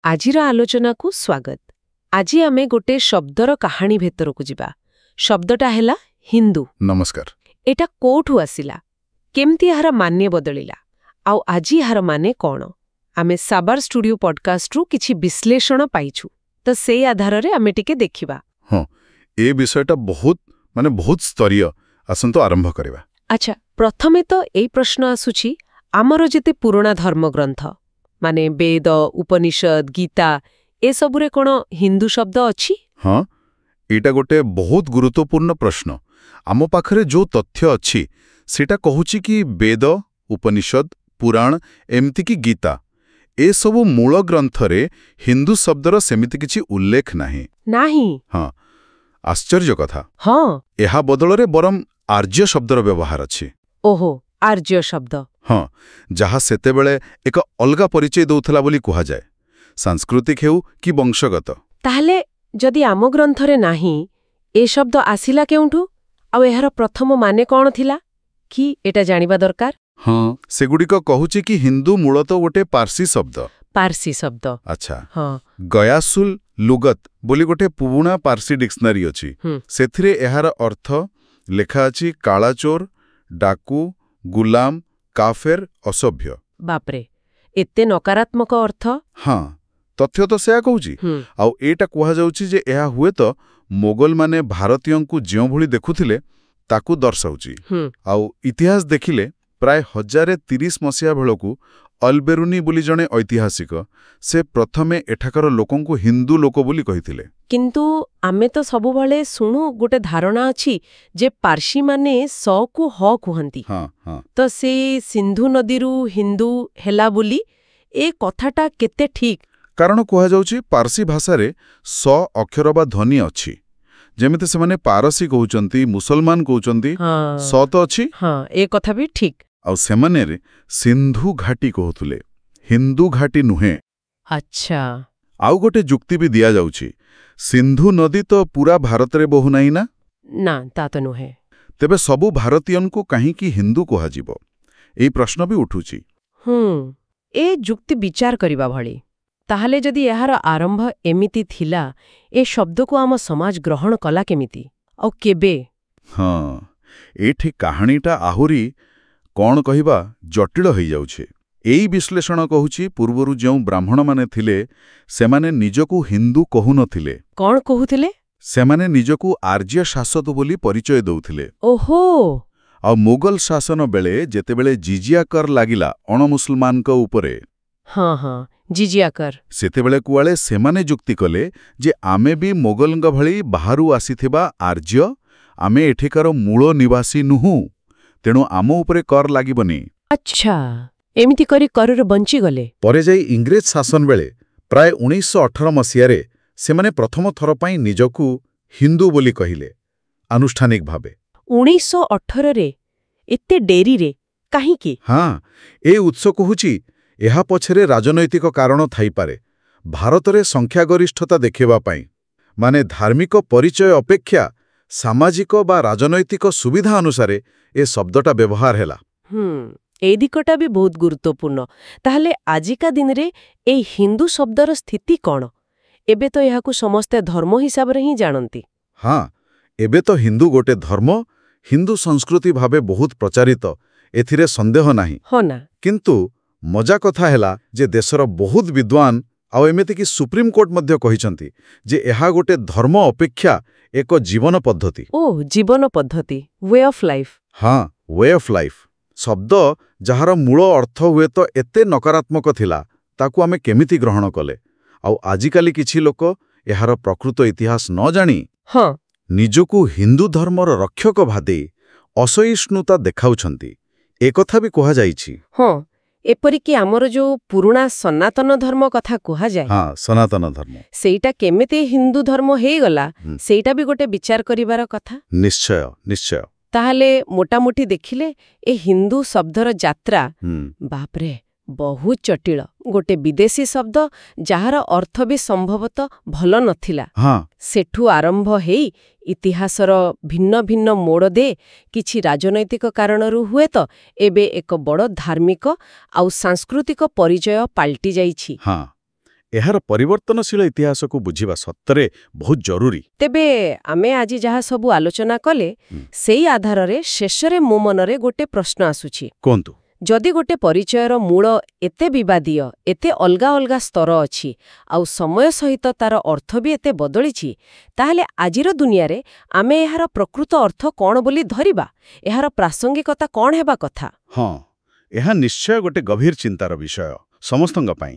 ଆଜିର ଆଲୋଚନାକୁ ସ୍ୱାଗତ। ଆଜି ଆମେ ଗୋଟେ ଶବ୍ଦର କାହାଣୀ ଭିତରକୁ ଯିବା। ଶବ୍ଦଟା ହେଲା ହିନ୍ଦୁ। ନମସ୍କାର। ଏଟା କୋଉଠୁ ଆସିଲା, କେମିତି ଏହାର ମାନେ ବଦଳିଲା, ଆଉ ଆଜି ଏହାର ମାନେ କ'ଣ? ଆମେ ସାବାର ଷ୍ଟୁଡିଓ ପଡକାଷ୍ଟରୁ କିଛି ବିଶ୍ଳେଷଣ ପାଇଛୁ, ତ ସେଇ ଆଧାରରେ ଆମେ ଟିକେ ଦେଖିବା। ହଁ, ଏ ବିଷୟଟା ବହୁତ ସ୍ତରୀୟ। ଆସନ୍ତୁ ଆରମ୍ଭ କରିବା। ଆଚ୍ଛା, ପ୍ରଥମେ ତ ଏଇ ପ୍ରଶ୍ନ ଆସୁଛି, ଆମର ଯେତେ ପୁରୁଣା ଧର୍ମଗ୍ରନ୍ଥ ମାନେ ବେଦ, ଉପନିଷଦ, ଗୀତା, ଏସବୁରେ କ'ଣ ହିନ୍ଦୁ ଶବ୍ଦ ଅଛି? ହଁ, ଏଇଟା ଗୋଟେ ବହୁତ ଗୁରୁତ୍ୱପୂର୍ଣ୍ଣ ପ୍ରଶ୍ନ। ଆମ ପାଖରେ ଯୋଉ ତଥ୍ୟ ଅଛି ସେଟା କହୁଛି କି ବେଦ, ଉପନିଷଦ, ପୁରାଣ, ଏମିତିକି ଗୀତା, ଏସବୁ ମୂଳ ଗ୍ରନ୍ଥରେ ହିନ୍ଦୁ ଶବ୍ଦର ସେମିତି କିଛି ଉଲ୍ଲେଖ ନାହିଁ। ହଁ, ଆଶ୍ଚର୍ଯ୍ୟ କଥା। ହଁ, ଏହା ବଦଳରେ ବରଂ ଆର୍ଯ୍ୟ ଶବ୍ଦର ବ୍ୟବହାର ଅଛି। ଓହୋ, ଆର୍ଯ୍ୟ ଶବ୍ଦ। ହଁ, ଯାହା ସେତେବେଳେ ଏକ ଅଲଗା ପରିଚୟ ଦେଉଥିଲା ବୋଲି କୁହାଯାଏ, ସାଂସ୍କୃତିକ ହେଉ କି ବଂଶଗତ। ତାହେଲେ ଯଦି ଆମ ଗ୍ରନ୍ଥରେ ନାହିଁ, ଏ ଶବ୍ଦ ଆସିଲା କେଉଁଠୁ? ଆଉ ଏହାର ପ୍ରଥମ ମାନେ କ'ଣ ଥିଲା କି ଏଟା ଜାଣିବା ଦରକାର। ହଁ, ସେଗୁଡ଼ିକ କହୁଛି କି ହିନ୍ଦୁ ମୂଳତଃ ଗୋଟେ ପାର୍ସୀ ଶବ୍ଦ। ପାର୍ସୀ ଶବ୍ଦ। ଆଚ୍ଛା, ହଁ। ଗୟାସୁଲ ଲୁଗତ ବୋଲି ଗୋଟେ ପୁରୁଣା ପାର୍ସୀ ଡିକ୍ସନାରୀ ଅଛି। ସେଥିରେ ଏହାର ଅର୍ଥ ଲେଖା ଅଛି କାଳାଚୋର, ଡାକୁ, ଗୁଲାମ, କାଫେର, ଅସଭ୍ୟ। ବାପରେ, ଏତେ ନକାରାତ୍ମକ ଅର୍ଥ। ହଁ, ତଥ୍ୟ ତ ସେୟା କହୁଛି। ଆଉ ଏଇଟା କୁହାଯାଉଛି ଯେ ଏହା ହୁଏତ ମୋଗଲମାନେ ଭାରତୀୟଙ୍କୁ ଯେଉଁଭଳି ଦେଖୁଥିଲେ ତାକୁ ଦର୍ଶାଉଛି। ଆଉ ଇତିହାସ ଦେଖିଲେ ପ୍ରାୟ 1030 ମସିହା ବେଳକୁ ଅଲବେରୁନି ବୋଲି ଜଣେ ଐତିହାସିକ, ସେ ପ୍ରଥମେ ଏଠାକାର ଲୋକଙ୍କୁ ହିନ୍ଦୁ ଲୋକ ବୋଲି କହିଥିଲେ। କିନ୍ତୁ ଆମେ ତ ସବୁବେଳେ ଶୁଣୁ, ଗୋଟେ ଧାରଣା ଅଛି ଯେ ପାର୍ସୀମାନେ କୁ ହ କୁହନ୍ତି। ତ ସେ ସିନ୍ଧୁ ନଦୀରୁ ହିନ୍ଦୁ ହେଲା ବୋଲି ଏ କଥାଟା କେତେ ଠିକ୍? କାରଣ କୁହାଯାଉଛି ପାର୍ସୀ ଭାଷାରେ ଅକ୍ଷର ବା ଧ୍ୱନି ଅଛି। ଯେମିତି ସେମାନେ ପାରସୀ କହୁଛନ୍ତି, ମୁସଲମାନ କହୁଛନ୍ତି, ତ ଅଛି। ହଁ, ଏ କଥା ବି ଠିକ୍। ଆଉ ସେମାନେ ସିନ୍ଧୁ ଘାଟି କହୁଥିଲେ, ହିନ୍ଦୁ ଘାଟି ନୁହେଁ। ଆଚ୍ଛା। ଆଉ ଗୋଟେ ଯୁକ୍ତି ବି ଦିଆଯାଉଛି, ସିନ୍ଧୁ ନଦୀ ତ ପୁରା ଭାରତରେ ବହୁନାହିଁ ନା? ନା, ତା ତ ନୁହେଁ। ତେବେ ସବୁ ଭାରତୀୟଙ୍କୁ କାହିଁକି ହିନ୍ଦୁ କୁହାଯିବ, ଏଇ ପ୍ରଶ୍ନ ବି ଉଠୁଛି। ଏ ଯୁକ୍ତି ବିଚାର କରିବା ଭଳି। ତାହେଲେ ଯଦି ଏହାର ଆରମ୍ଭ ଏମିତି ଥିଲା, ଏ ଶବ୍ଦକୁ ଆମ ସମାଜ ଗ୍ରହଣ କଲା କେମିତି ଆଉ କେବେ? ହଁ, ଏଇଠି କାହାଣୀଟା ଆହୁରି କ'ଣ କହିବା ଜଟିଳ ହେଇଯାଉଛି। ଏଇ ବିଶ୍ଳେଷଣ କହୁଛି ପୂର୍ବରୁ ଯେଉଁ ବ୍ରାହ୍ମଣମାନେ ଥିଲେ ସେମାନେ ନିଜକୁ ହିନ୍ଦୁ କହୁନଥିଲେ। କ'ଣ କହୁଥିଲେ? ସେମାନେ ନିଜକୁ ଆର୍ଯ୍ୟ ଶାସକ ବୋଲି ପରିଚୟ ଦେଉଥିଲେ। ଓହୋ। ଆଉ ମୋଗଲ ଶାସନ ବେଳେ ଯେତେବେଳେ ଜିଜିଆ କର ଲାଗିଲା ଅଣମୁସଲମାନଙ୍କ ଉପରେ, ଜିଜିଆ କର, ସେତେବେଳେ କୁଆଡ଼େ ସେମାନେ ଯୁକ୍ତି କଲେ ଯେ ଆମେ ବି ମୋଗଲଙ୍କ ଭଳି ବାହାରୁ ଆସିଥିବା ଆର୍ଯ୍ୟ, ଆମେ ଏଠିକାର ମୂଳ ନିବାସୀ ନୁହଁ, ତେଣୁ ଆମ ଉପରେ କର ଲାଗିବନି। ଆଚ୍ଛା, ଏମିତି କରି କରରୁ ବଞ୍ଚିଗଲେ। ପରେ ଯାଇ ଇଂରେଜ ଶାସନ ବେଳେ ପ୍ରାୟ 1918 ମସିହାରେ ସେମାନେ ପ୍ରଥମ ଥର ପାଇଁ ନିଜକୁ ହିନ୍ଦୁ ବୋଲି କହିଲେ ଆନୁଷ୍ଠାନିକ ଭାବେ। 1918ରେ? ଏତେ ଡେରିରେ କାହିଁକି? ହଁ, ଏ ଉତ୍ସ କହୁଛି ଏହା ପଛରେ ରାଜନୈତିକ କାରଣ ଥାଇପାରେ। ଭାରତରେ ସଂଖ୍ୟାଗରିଷ୍ଠତା ଦେଖାଇବା ପାଇଁ, ମାନେ ଧାର୍ମିକ ପରିଚୟ ଅପେକ୍ଷା ସାମାଜିକ ବା ରାଜନୈତିକ ସୁବିଧା ଅନୁସାରେ ଏ ଶବ୍ଦଟା ବ୍ୟବହାର ହେଲା। ଏଇ ଦିକଟା ବି ବହୁତ ଗୁରୁତ୍ୱପୂର୍ଣ୍ଣ। ତାହେଲେ ଆଜିକା ଦିନରେ ଏଇ ହିନ୍ଦୁ ଶବ୍ଦର ସ୍ଥିତି କ'ଣ? ଏବେ ତ ଏହାକୁ ସମସ୍ତେ ଧର୍ମ ହିସାବରେ ହିଁ ଜାଣନ୍ତି। ହଁ, ଏବେ ତ ହିନ୍ଦୁ ଗୋଟେ ଧର୍ମ, ହିନ୍ଦୁ ସଂସ୍କୃତି ଭାବେ ବହୁତ ପ୍ରଚାରିତ, ଏଥିରେ ସନ୍ଦେହ ନାହିଁ। ହଁ ନା? କିନ୍ତୁ ମଜା କଥା ହେଲା ଯେ ଦେଶର ବହୁତ ବିଦ୍ୱାନ ଆଉ ଏମିତିକି ସୁପ୍ରିମକୋର୍ଟ ମଧ୍ୟ କହିଛନ୍ତି ଯେ ଏହା ଗୋଟେ ଧର୍ମ ଅପେକ୍ଷା ଏକ ଜୀବନ ପଦ୍ଧତି। ଜୀବନ ପଦ୍ଧତି, ୱେ ଅଫ୍ ଲାଇଫ୍। ହଁ, ୱେ ଅଫ୍ ଲାଇଫ୍। ଶବ୍ଦ ଯାହାର ମୂଳ ଅର୍ଥ ହୁଏତ ଏତେ ନକାରାତ୍ମକ ଥିଲା, ତାକୁ ଆମେ କେମିତି ଗ୍ରହଣ କଲେ? ଆଉ ଆଜିକାଲି କିଛି ଲୋକ ଏହାର ପ୍ରକୃତ ଇତିହାସ ନ ଜାଣି ନିଜକୁ ହିନ୍ଦୁ ଧର୍ମର ରକ୍ଷକ ଭାବେ ଅସହିଷ୍ଣୁତା ଦେଖାଉଛନ୍ତି, ଏକଥା ବି କୁହାଯାଇଛି। ହଁ, ଏପରିକି ଆମର ଯୋଉ ପୁରୁଣା ସନାତନ ଧର୍ମ କଥା କୁହାଯାଏ, ସନାତନ ଧର୍ମ, ସେଇଟା କେମିତି ହିନ୍ଦୁ ଧର୍ମ ହେଇଗଲା, ସେଇଟା ବି ଗୋଟେ ବିଚାର କରିବାର କଥା। ନିଶ୍ଚୟ। ତାହେଲେ ମୋଟାମୋଟି ଦେଖିଲେ ଏ ହିନ୍ଦୁ ଶବ୍ଦର ଯାତ୍ରା, ବାପରେ, ବହୁତ ଜଟିଳ। ଗୋଟେ ବିଦେଶୀ ଶବ୍ଦ ଯାହାର ଅର୍ଥ ବି ସମ୍ଭବତଃ ଭଲ ନଥିଲା, ସେଠୁ ଆରମ୍ଭ ହେଇ ଇତିହାସର ଭିନ୍ନ ଭିନ୍ନ ମୋଡ଼ ଦେଇ କିଛି ରାଜନୈତିକ କାରଣରୁ ହୁଏତ ଏବେ ଏକ ବଡ଼ ଧାର୍ମିକ ଆଉ ସାଂସ୍କୃତିକ ପରିଚୟ ପାଲଟି ଯାଇଛି। ଏହାର ପରିବର୍ତ୍ତନଶୀଳ ଇତିହାସକୁ ବୁଝିବା ସତରେ ବହୁତ ଜରୁରୀ। ତେବେ ଆମେ ଆଜି ଯାହା ସବୁ ଆଲୋଚନା କଲେ ସେଇ ଆଧାରରେ ଶେଷରେ ମୋ ମନରେ ଗୋଟେ ପ୍ରଶ୍ନ ଆସୁଛି। କୁହନ୍ତୁ। ଯଦି ଗୋଟେ ପରିଚୟର ମୂଳ ଏତେ ବିବାଦୀୟ, ଏତେ ଅଲଗା ଅଲଗା ସ୍ତର ଅଛି, ଆଉ ସମୟ ସହିତ ତାର ଅର୍ଥ ବି ଏତେ ବଦଳିଛି, ତାହେଲେ ଆଜିର ଦୁନିଆରେ ଆମେ ଏହାର ପ୍ରକୃତ ଅର୍ଥ କ'ଣ ବୋଲି ଧରିବା? ଏହାର ପ୍ରାସଙ୍ଗିକତା କ'ଣ ହେବା କଥା? ହଁ, ଏହା ନିଶ୍ଚୟ ଗୋଟେ ଗଭୀର ଚିନ୍ତାର ବିଷୟ ସମସ୍ତଙ୍କ ପାଇଁ।